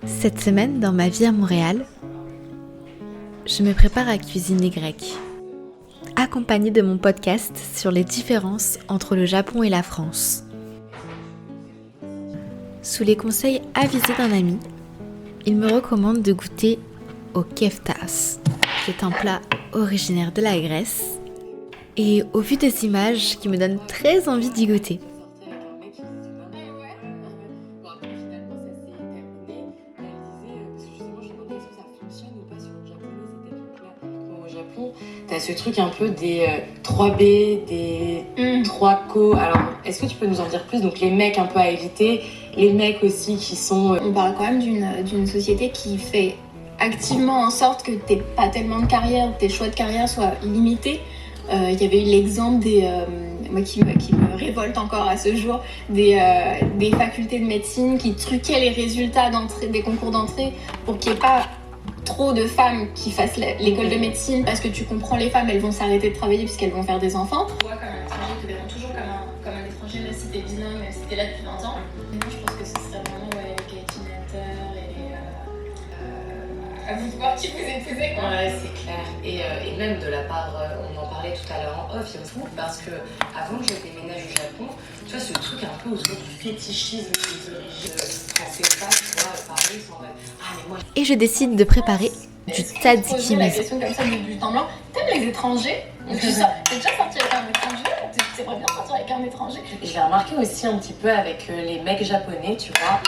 Cette semaine, dans ma vie à Montréal, je me prépare à cuisiner grec, accompagnée de mon podcast sur les différences entre le Japon et la France. Sous les conseils avisés d'un ami, il me recommande de goûter au keftas, qui est un plat originaire de la Grèce, et au vu des images qui me donnent très envie d'y goûter. T'as ce truc un peu des 3B, des 3Co. Alors, est-ce que tu peux nous en dire plus? Donc, les mecs un peu à éviter, les mecs aussi qui sont... On parle quand même d'une société qui fait activement en sorte que t'aies pas tellement de carrière, tes choix de carrière soient limités. Il y avait eu l'exemple moi qui me révolte encore à ce jour, des facultés de médecine qui truquaient les résultats d'entrée, des concours d'entrée pour qu'il n'y ait pas trop de femmes qui fassent l'école de médecine, parce que tu comprends, les femmes elles vont s'arrêter de travailler puisqu'elles vont faire des enfants. Tu vois, comme un étranger, te verront toujours comme un étranger, même si t'es bilingue, même si t'es là depuis 20 ans. Et moi je pense que ce serait vraiment les Kate et à vous de voir qui vous épousez, quoi. Ouais, c'est clair. Et même de la part, on en parlait tout à l'heure en off, il y a aussi, parce que avant que je déménage au Japon, tu vois, ce truc un peu autour du fétichisme des origines françaises, tu vois, pareil, mais moi... Et je décide de préparer du tzatziki la maison. question comme ça du temps blanc, t'aimes les étrangers? Donc t'es déjà sorti avec un étranger? T'aimerais bien sortir avec un étranger? Je l'ai remarqué aussi un petit peu avec les mecs japonais, tu vois.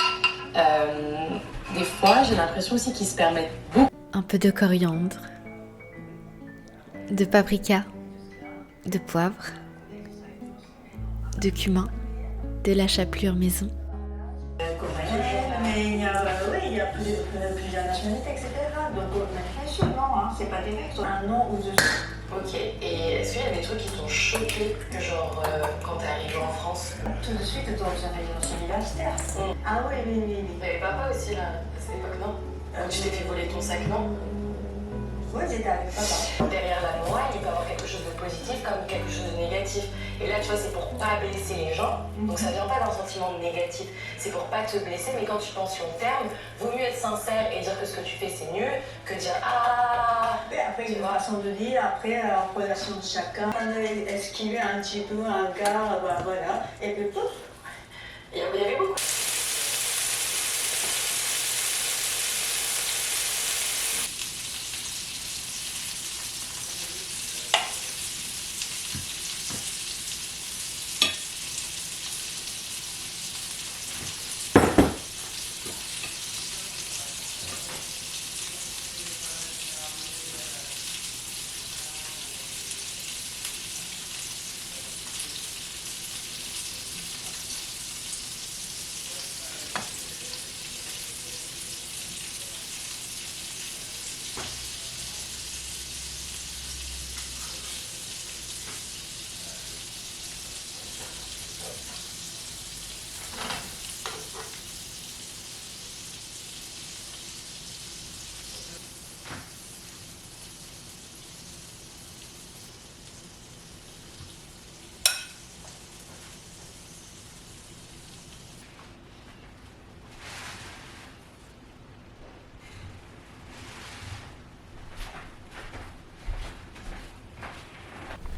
Des fois, j'ai l'impression aussi qu'ils se permettent beaucoup. Un peu de coriandre, de paprika, de poivre, de cumin, de la chapelure maison. Mais il y a plusieurs nationalités, etc. Donc, bien sûr, non, c'est pas des mecs, un nom ou deux. Ok, et est-ce qu'il y a des trucs qui t'ont choqué, genre quand t'es arrivé en France? Tout de suite, toi, j'avais une universitaire. Ah oui. T'avais papa aussi là, à cette époque, non? Tu t'es fait voler ton sac, non? Oui, j'étais avec papa. Derrière la morale, il peut y avoir quelque chose de positif comme quelque chose de négatif. Et là, tu vois, c'est pour pas blesser les gens. Donc ça vient pas d'un sentiment négatif. C'est pour pas te blesser, mais quand tu penses sur le terme, vaut mieux être sincère et dire que ce que tu fais, c'est mieux que dire ah. Et après, une façon de dire, après, en relation de chacun, on a esquivé un petit peu un gars, voilà. Et puis, pouf. Il y avait beaucoup.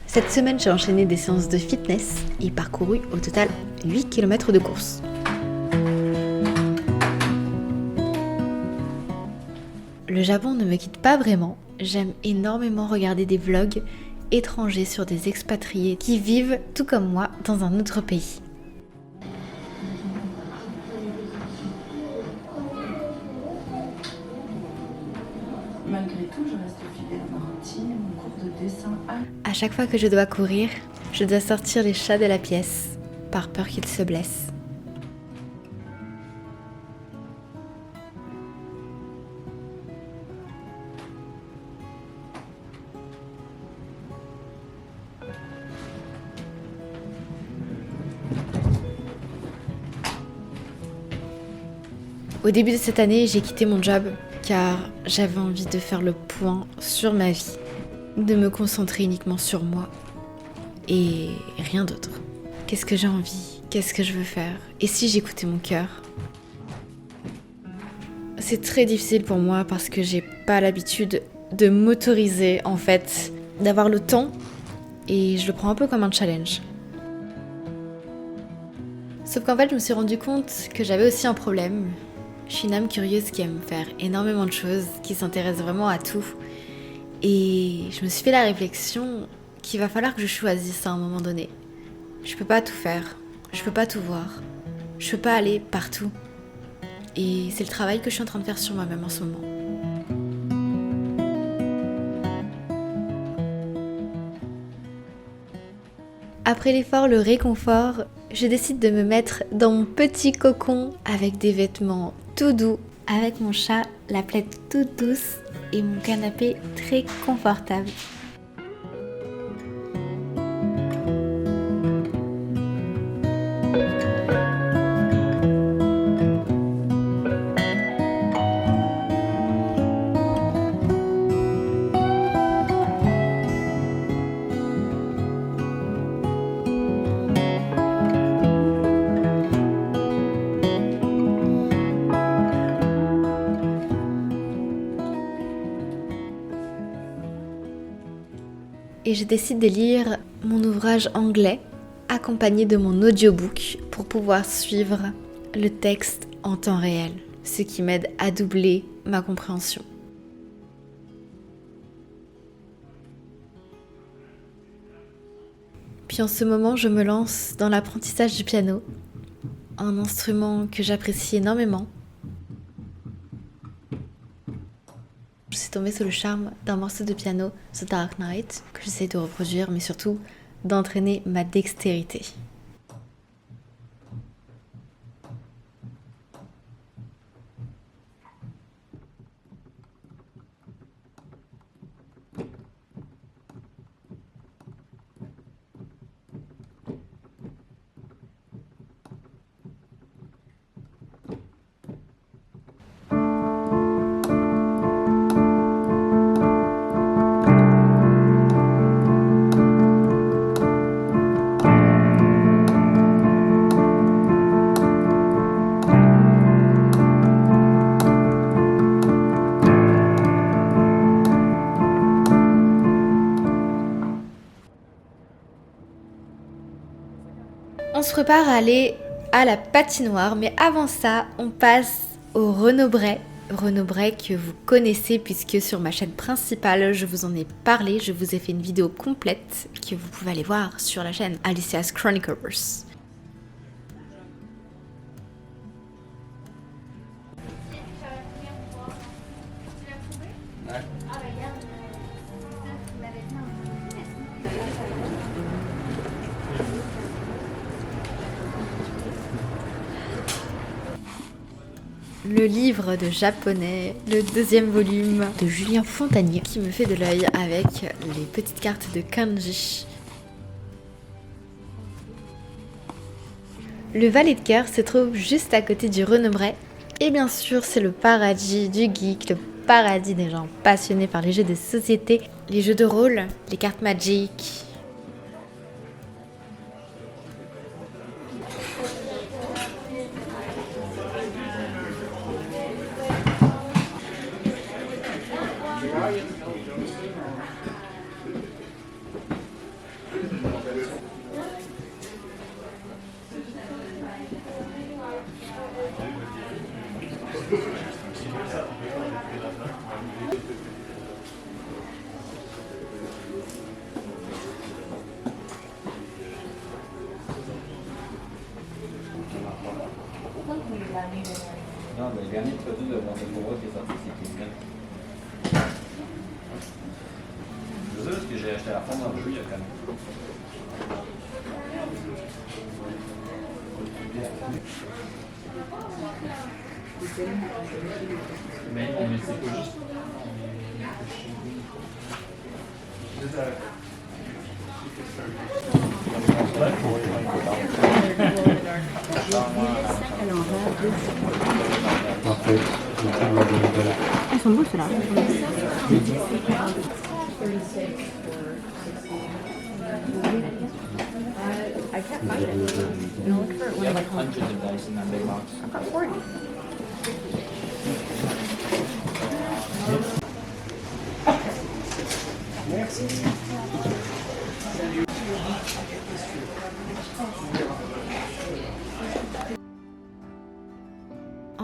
Cette semaine, j'ai enchaîné des séances de fitness et parcouru au total 8 km de course. Le Japon ne me quitte pas vraiment. J'aime énormément regarder des vlogs étrangers sur des expatriés qui vivent, tout comme moi, dans un autre pays. Malgré tout, je reste fidèle à ma routine, mon cours de dessin. À chaque fois que je dois courir, je dois sortir les chats de la pièce, par peur qu'ils se blessent. Au début de cette année, j'ai quitté mon job car j'avais envie de faire le point sur ma vie, de me concentrer uniquement sur moi et rien d'autre. Qu'est-ce que j'ai envie? Qu'est-ce que je veux faire? Et si j'écoutais mon cœur? C'est très difficile pour moi parce que j'ai pas l'habitude de m'autoriser en fait, d'avoir le temps et je le prends un peu comme un challenge. Sauf qu'en fait je me suis rendu compte que j'avais aussi un problème. Je suis une âme curieuse qui aime faire énormément de choses, qui s'intéresse vraiment à tout. Et je me suis fait la réflexion qu'il va falloir que je choisisse à un moment donné. Je peux pas tout faire, je peux pas tout voir, je peux pas aller partout. Et c'est le travail que je suis en train de faire sur moi-même en ce moment. Après l'effort, le réconfort, je décide de me mettre dans mon petit cocon avec des vêtements tout doux, avec mon chat, la plaide toute douce et mon canapé très confortable. Et je décide de lire mon ouvrage anglais accompagné de mon audiobook pour pouvoir suivre le texte en temps réel, ce qui m'aide à doubler ma compréhension. Puis en ce moment, je me lance dans l'apprentissage du piano, un instrument que j'apprécie énormément. Je suis tombée sous le charme d'un morceau de piano, The Dark Knight, que j'essaie de reproduire, mais surtout d'entraîner ma dextérité. On se prépare à aller à la patinoire, mais avant ça, on passe au Renaud-Bray. Renaud-Bray que vous connaissez puisque sur ma chaîne principale, je vous en ai parlé. Je vous ai fait une vidéo complète que vous pouvez aller voir sur la chaîne Alicia's Chronicles. Le livre de japonais, le deuxième volume de Julien Fontanier qui me fait de l'œil avec les petites cartes de kanji. Le Valet de cœur se trouve juste à côté du Renaud-Bray et bien sûr c'est le paradis du geek, le paradis des gens passionnés par les jeux de société, les jeux de rôle, les cartes Magic. Non, mais le dernier produit de Wonder Woman qui est sorti, c'est Kingman. Je veux dire, parce que j'ai acheté la forme dans le jeu il y a quand même. Mais c'est pas juste. Parfait. Elles sont beaux ceux-là. You have like hundreds of dice in that big box. I've got 40.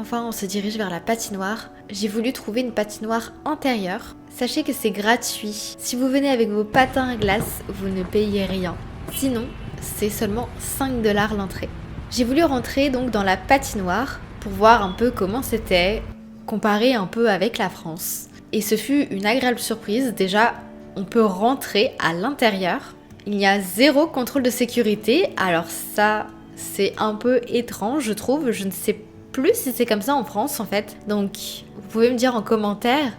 Enfin, on se dirige vers la patinoire. J'ai voulu trouver une patinoire intérieure. Sachez que c'est gratuit. Si vous venez avec vos patins à glace, vous ne payez rien. Sinon, c'est seulement 5 $ l'entrée. J'ai voulu rentrer donc dans la patinoire pour voir un peu comment c'était, comparer un peu avec la France. Et ce fut une agréable surprise. Déjà, on peut rentrer à l'intérieur. Il y a 0 contrôle de sécurité. Alors ça, c'est un peu étrange, je trouve. Je ne sais plus si c'est comme ça en France en fait. Donc, vous pouvez me dire en commentaire.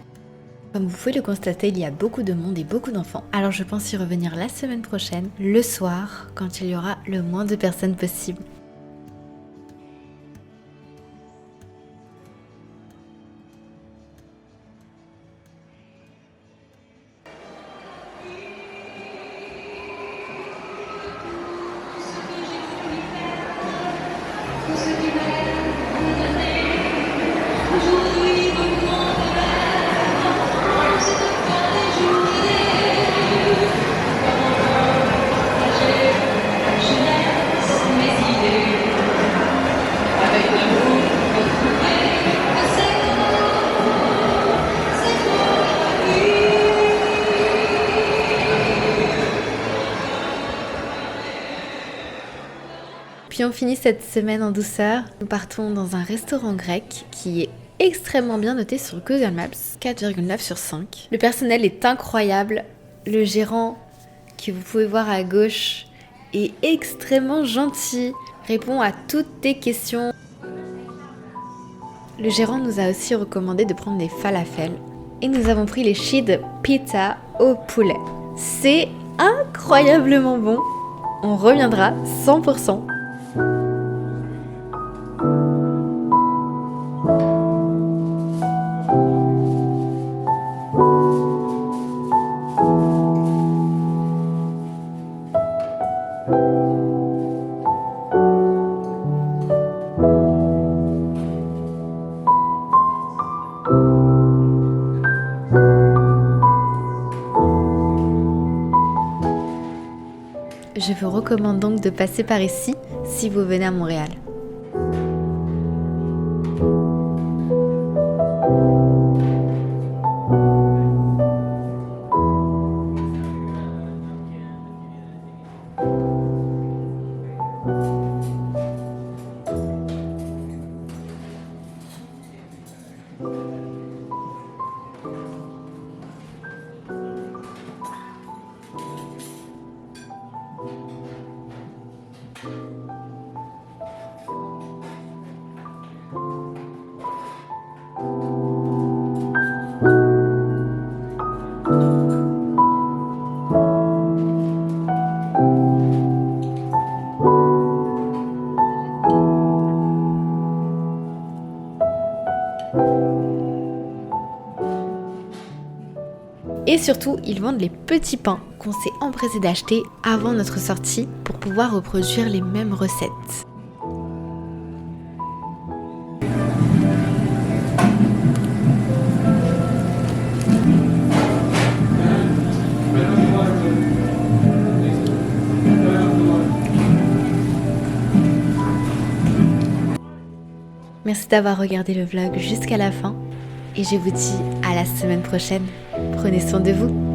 Comme vous pouvez le constater, il y a beaucoup de monde et beaucoup d'enfants. Alors je pense y revenir la semaine prochaine, le soir, quand il y aura le moins de personnes possible. Puis on finit cette semaine en douceur. Nous partons dans un restaurant grec qui est extrêmement bien noté sur Google Maps, 4,9 sur 5. Le personnel est incroyable. Le gérant, que vous pouvez voir à gauche, est extrêmement gentil, répond à toutes tes questions. Le gérant nous a aussi recommandé de prendre des falafels. Et nous avons pris les Shid pizza au poulet. C'est incroyablement bon. On reviendra 100%. Je vous recommande donc de passer par ici si vous venez à Montréal. Et surtout, ils vendent les petits pains qu'on s'est empressé d'acheter avant notre sortie pour pouvoir reproduire les mêmes recettes. Merci d'avoir regardé le vlog jusqu'à la fin et je vous dis à la semaine prochaine. Prenez soin de vous.